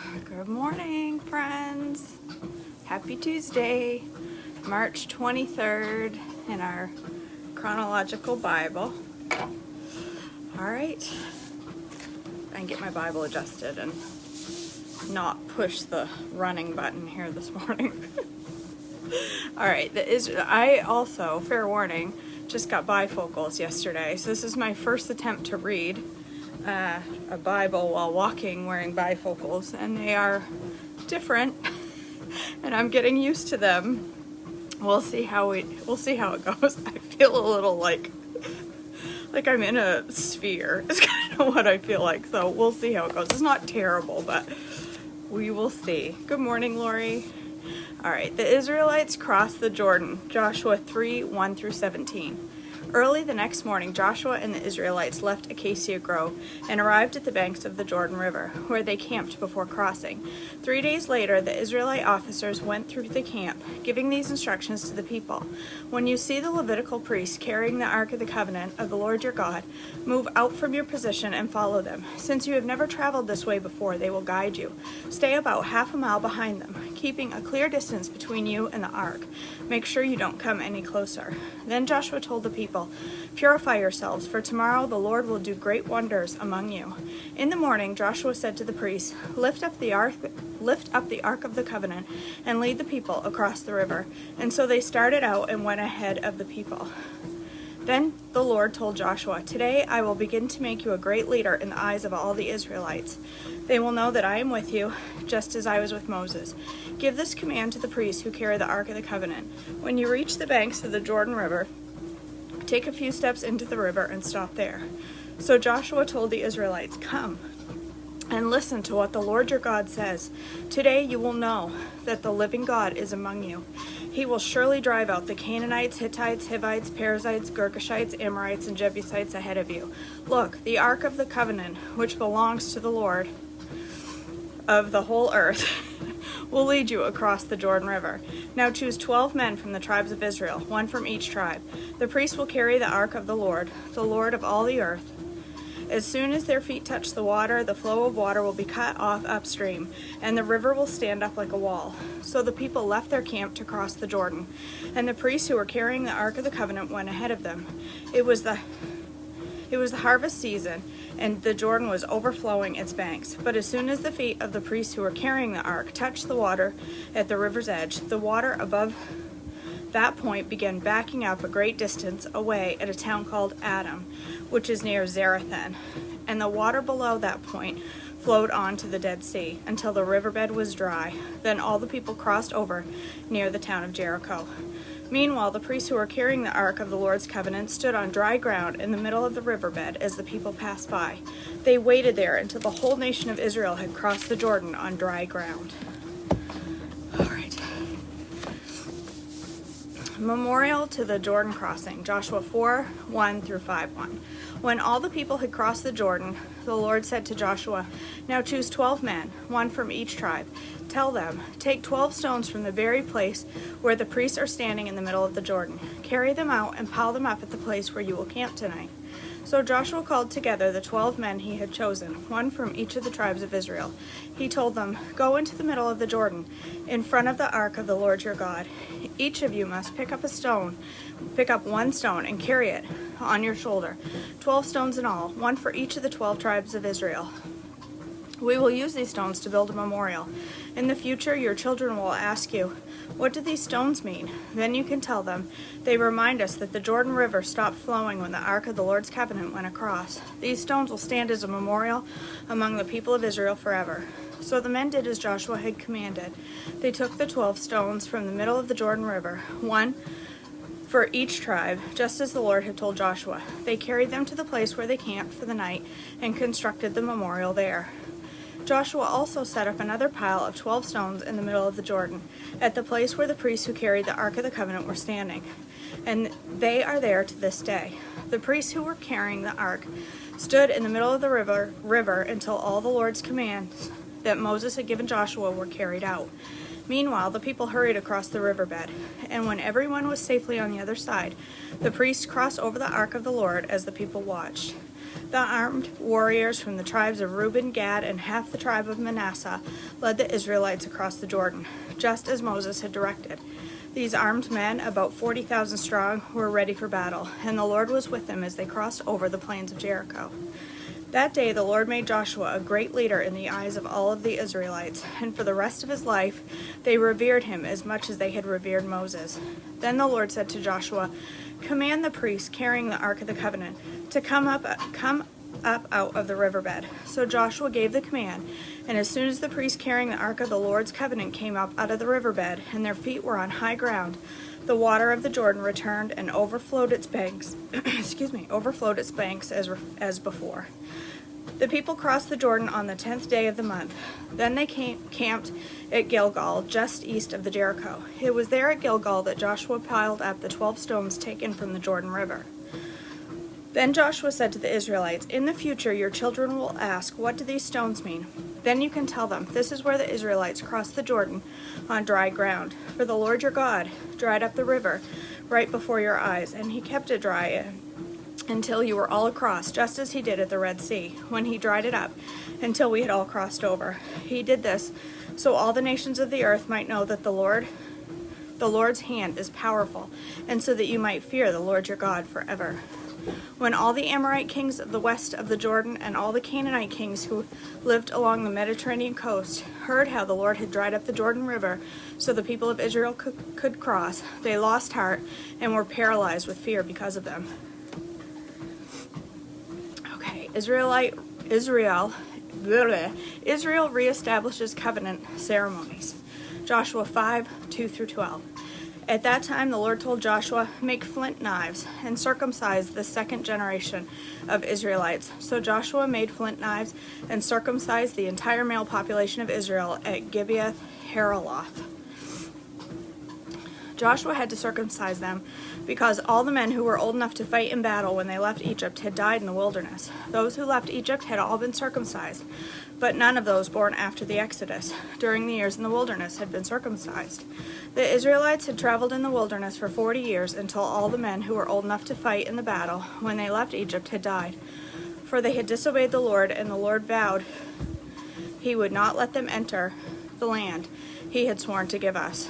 Good morning, friends. Happy Tuesday, March 23rd in our chronological Bible. All right, I can get my Bible adjusted and not push the running button here this morning. All right, I also, fair warning, just got bifocals yesterday, so this is my first attempt to read a Bible while walking wearing bifocals, and they are different and I'm getting used to them. We'll see how it goes. I feel a little like I'm in a sphere is kind of what I feel like, so we'll see how it goes. It's not terrible, but we will see. Good morning, Lori. All right, the Israelites crossed the Jordan, Joshua 3:1-17. Early the next morning, Joshua and the Israelites left Acacia Grove and arrived at the banks of the Jordan River, where they camped before crossing. 3 days later, the Israelite officers went through the camp, giving these instructions to the people. When you see the Levitical priests carrying the Ark of the Covenant of the Lord your God, move out from your position and follow them. Since you have never traveled this way before, they will guide you. Stay about half a mile behind them, keeping a clear distance between you and the Ark. Make sure you don't come any closer. Then Joshua told the people, "Purify yourselves, for tomorrow the Lord will do great wonders among you." In the morning, Joshua said to the priests, Lift up the Ark of the Covenant and lead the people across the river." And so they started out and went ahead of the people. Then the Lord told Joshua, "Today I will begin to make you a great leader in the eyes of all the Israelites. They will know that I am with you, just as I was with Moses. Give this command to the priests who carry the Ark of the Covenant. When you reach the banks of the Jordan River, take a few steps into the river and stop there." So Joshua told the Israelites, "Come and listen to what the Lord your God says. Today you will know that the living God is among you. He will surely drive out the Canaanites, Hittites, Hivites, Perizzites, Girgashites, Amorites, and Jebusites ahead of you. Look, the Ark of the Covenant, which belongs to the Lord of the whole earth, will lead you across the Jordan River. Now choose 12 men from the tribes of Israel, one from each tribe. The priests will carry the Ark of the Lord of all the earth. As soon as their feet touch the water, the flow of water will be cut off upstream, and the river will stand up like a wall." So the people left their camp to cross the Jordan, and the priests who were carrying the Ark of the Covenant went ahead of them. It was the harvest season, and the Jordan was overflowing its banks. But as soon as the feet of the priests who were carrying the ark touched the water at the river's edge, the water above that point began backing up a great distance away at a town called Adam, which is near Zarethan. And the water below that point flowed on to the Dead Sea until the riverbed was dry. Then all the people crossed over near the town of Jericho. Meanwhile, the priests who were carrying the Ark of the Lord's Covenant stood on dry ground in the middle of the riverbed as the people passed by. They waited there until the whole nation of Israel had crossed the Jordan on dry ground. All right. Memorial to the Jordan crossing, Joshua 4:1-5:1. When all the people had crossed the Jordan, the Lord said to Joshua, "Now choose 12 men, one from each tribe. Tell them, take 12 stones from the very place where the priests are standing in the middle of the Jordan. Carry them out and pile them up at the place where you will camp tonight." So Joshua called together the 12 men he had chosen, one from each of the tribes of Israel. He told them, "Go into the middle of the Jordan, in front of the Ark of the Lord your God. Each of you must pick up one stone and carry it on your shoulder, 12 stones in all, one for each of the 12 tribes of Israel. We will use these stones to build a memorial. In the future, your children will ask you, 'What do these stones mean?' Then you can tell them, 'They remind us that the Jordan River stopped flowing when the Ark of the Lord's Covenant went across.' These stones will stand as a memorial among the people of Israel forever." So the men did as Joshua had commanded. They took the 12 stones from the middle of the Jordan River, one for each tribe, just as the Lord had told Joshua. They carried them to the place where they camped for the night and constructed the memorial there. Joshua also set up another pile of 12 stones in the middle of the Jordan, at the place where the priests who carried the Ark of the Covenant were standing, and they are there to this day. The priests who were carrying the Ark stood in the middle of the river until all the Lord's commands that Moses had given Joshua were carried out. Meanwhile, the people hurried across the riverbed, and when everyone was safely on the other side, the priests crossed over the Ark of the Lord as the people watched. The armed warriors from the tribes of Reuben, Gad, and half the tribe of Manasseh led the Israelites across the Jordan, just as Moses had directed. These armed men, about 40,000 strong, were ready for battle, and the Lord was with them as they crossed over the plains of Jericho. That day the Lord made Joshua a great leader in the eyes of all of the Israelites, and for the rest of his life they revered him as much as they had revered Moses. Then the Lord said to Joshua, "Command the priests carrying the Ark of the Covenant to come up out of the riverbed." So Joshua gave the command, and as soon as the priests carrying the Ark of the Lord's Covenant came up out of the riverbed, and their feet were on high ground, the water of the Jordan returned and overflowed its banks. Overflowed its banks as before. The people crossed the Jordan on the 10th day of the month. Then they camped at Gilgal, just east of the Jericho. It was there at Gilgal that Joshua piled up the 12 stones taken from the Jordan River. Then Joshua said to the Israelites, "In the future your children will ask, 'What do these stones mean?' Then you can tell them, 'This is where the Israelites crossed the Jordan on dry ground. For the Lord your God dried up the river right before your eyes, and he kept it dry until you were all across, just as he did at the Red Sea, when he dried it up until we had all crossed over. He did this so all the nations of the earth might know that the Lord's hand is powerful, and so that you might fear the Lord your God forever." When all the Amorite kings of the west of the Jordan and all the Canaanite kings who lived along the Mediterranean coast heard how the Lord had dried up the Jordan River so the people of Israel could cross, they lost heart and were paralyzed with fear because of them. Okay, Israel reestablishes covenant ceremonies. Joshua 5:2-12. At that time the Lord told Joshua, "Make flint knives and circumcise the second generation of Israelites." So Joshua made flint knives and circumcised the entire male population of Israel at Gibeath Haraloth. Joshua had to circumcise them because all the men who were old enough to fight in battle when they left Egypt had died in the wilderness. Those who left Egypt had all been circumcised, but none of those born after the Exodus during the years in the wilderness had been circumcised. The Israelites had traveled in the wilderness for 40 years until all the men who were old enough to fight in the battle when they left Egypt had died. For they had disobeyed the Lord, and the Lord vowed he would not let them enter the land he had sworn to give us,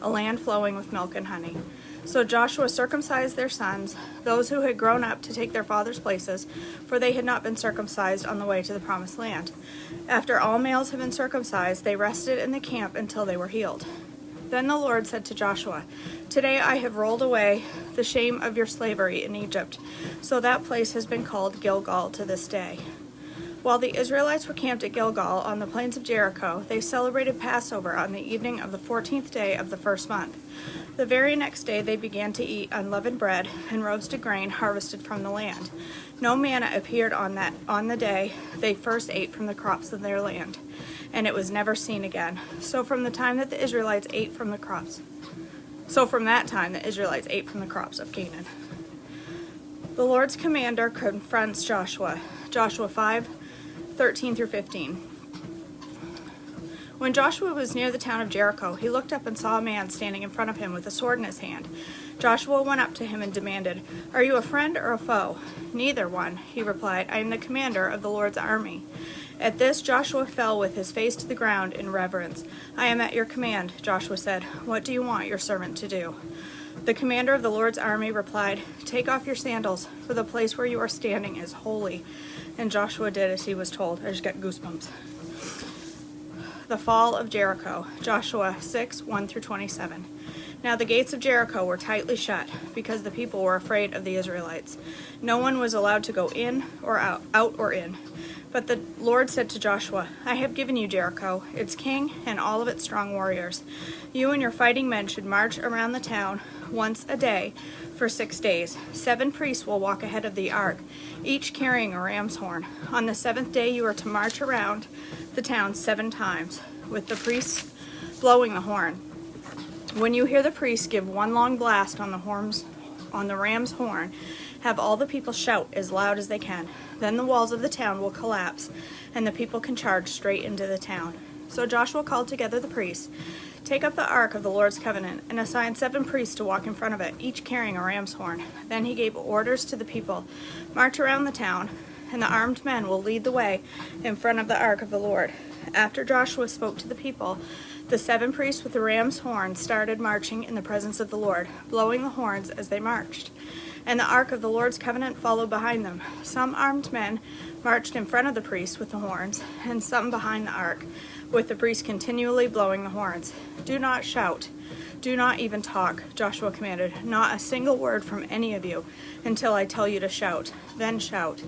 a land flowing with milk and honey. So Joshua circumcised their sons, those who had grown up to take their father's places, for they had not been circumcised on the way to the promised land. After all males had been circumcised, they rested in the camp until they were healed. Then the Lord said to Joshua, "Today I have rolled away the shame of your slavery in Egypt." So that place has been called Gilgal to this day. While the Israelites were camped at Gilgal on the plains of Jericho, they celebrated Passover on the evening of the 14th day of the first month. The very next day they began to eat unleavened bread and roasted grain harvested from the land. No manna appeared on the day they first ate from the crops of their land, and it was never seen again. So from that time the Israelites ate from the crops of Canaan. The Lord's commander confronts Joshua. Joshua 5:13-15. When Joshua was near the town of Jericho, he looked up and saw a man standing in front of him with a sword in his hand. Joshua went up to him and demanded, "Are you a friend or a foe?" "Neither one," he replied. "I am the commander of the Lord's army." At this, Joshua fell with his face to the ground in reverence. "I am at your command," Joshua said. "What do you want your servant to do?" The commander of the Lord's army replied, "Take off your sandals, for the place where you are standing is holy." And Joshua did as he was told. I just got goosebumps. The Fall of Jericho, Joshua 6:1-27. Now the gates of Jericho were tightly shut because the people were afraid of the Israelites. No one was allowed to go in or out or in. But the Lord said to Joshua, "I have given you Jericho, its king, and all of its strong warriors. You and your fighting men should march around the town once a day for 6 days. 7 priests will walk ahead of the ark, each carrying a ram's horn. On the 7th day you are to march around the town 7 times, with the priests blowing the horn. When you hear the priests give one long blast on the ram's horn, have all the people shout as loud as they can. Then the walls of the town will collapse, and the people can charge straight into the town." So Joshua called together the priests. "Take up the ark of the Lord's covenant and assign 7 priests to walk in front of it, each carrying a ram's horn." Then he gave orders to the people, "March around the town and the armed men will lead the way in front of the ark of the Lord. After Joshua spoke to the people, the 7 priests with the ram's horns started marching in the presence of the Lord, blowing the horns as they marched. And the ark of the Lord's covenant followed behind them. Some armed men marched in front of the priests with the horns, and some behind the ark, with the priests continually blowing the horns. Do not shout. Do not even talk, Joshua commanded. Not a single word from any of you until I tell you to shout. Then shout.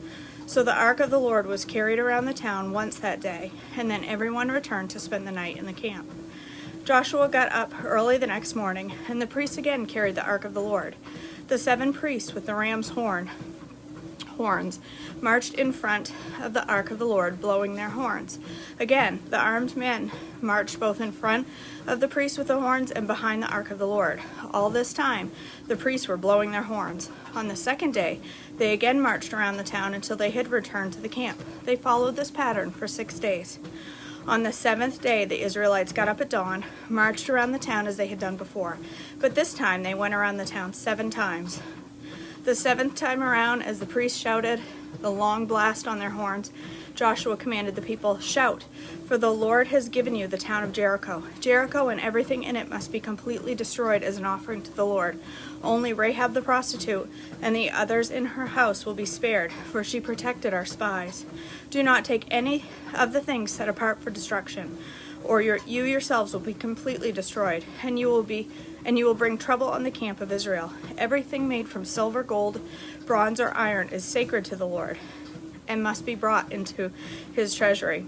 So the ark of the Lord was carried around the town once that day, and then everyone returned to spend the night in the camp. Joshua got up early the next morning, and the priests again carried the ark of the Lord. The 7 priests with the ram's horns marched in front of the ark of the Lord, blowing their horns. Again, the armed men marched both in front of the priests with the horns and behind the ark of the Lord. All this time, the priests were blowing their horns. On the second day, they again marched around the town until they had returned to the camp. They followed this pattern for 6 days. On the 7th day, the Israelites got up at dawn, marched around the town as they had done before. But this time, they went around the town 7 times. The 7th time around, as the priests shouted the long blast on their horns, Joshua commanded the people, "Shout, for the Lord has given you the town of Jericho. Jericho and everything in it must be completely destroyed as an offering to the Lord. Only Rahab the prostitute and the others in her house will be spared, for she protected our spies. Do not take any of the things set apart for destruction, or you yourselves will be completely destroyed, and you will bring trouble on the camp of Israel. Everything made from silver, gold, bronze, or iron is sacred to the Lord, and must be brought into his treasury."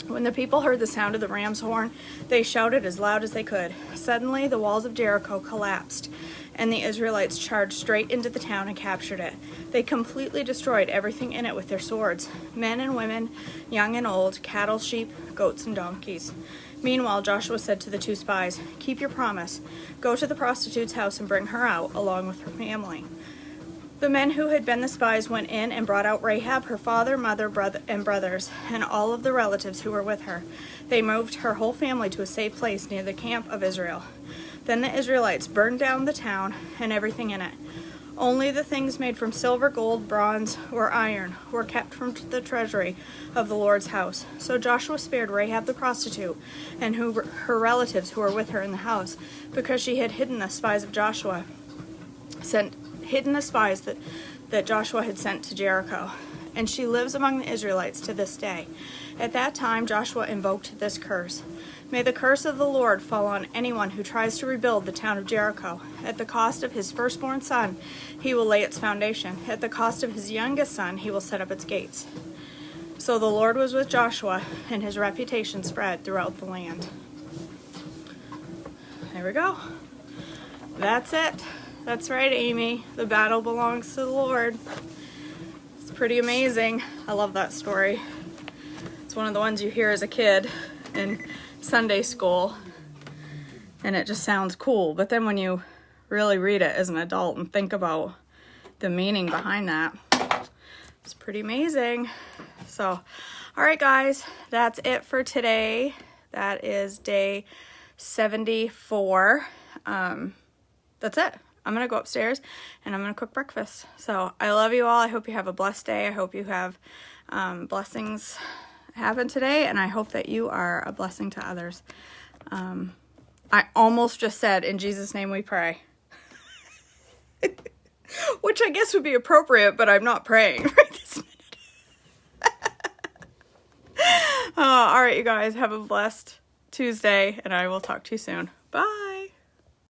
When the people heard the sound of the ram's horn, they shouted as loud as they could. Suddenly, the walls of Jericho collapsed, and the Israelites charged straight into the town and captured it. They completely destroyed everything in it with their swords, men and women, young and old, cattle, sheep, goats, and donkeys. Meanwhile, Joshua said to the 2 spies, "Keep your promise. Go to the prostitute's house and bring her out, along with her family." The men who had been the spies went in and brought out Rahab, her father, mother, and brothers, and all of the relatives who were with her. They moved her whole family to a safe place near the camp of Israel. Then the Israelites burned down the town and everything in it. Only the things made from silver, gold, bronze, or iron were kept from the treasury of the Lord's house. So Joshua spared Rahab the prostitute and her relatives who were with her in the house, because she had hidden the spies that Joshua had sent to Jericho, and she lives among the Israelites to this day. At that time, Joshua invoked this curse: "May the curse of the Lord fall on anyone who tries to rebuild the town of Jericho. At the cost of his firstborn son, he will lay its foundation. At the cost of his youngest son, he will set up its gates." So the Lord was with Joshua, and his reputation spread throughout the land. There we go. That's it. That's right, Amy. The battle belongs to the Lord. It's pretty amazing. I love that story. It's one of the ones you hear as a kid in Sunday school, and it just sounds cool. But then when you really read it as an adult and think about the meaning behind that, it's pretty amazing. So, all right, guys, that's it for today. That is day 74. That's it. I'm going to go upstairs and I'm going to cook breakfast. So I love you all. I hope you have a blessed day. I hope you have blessings happen today, and I hope that you are a blessing to others. I almost just said, "In Jesus' name we pray." Which I guess would be appropriate, but I'm not praying right this minute. All right, you guys, have a blessed Tuesday, and I will talk to you soon. Bye.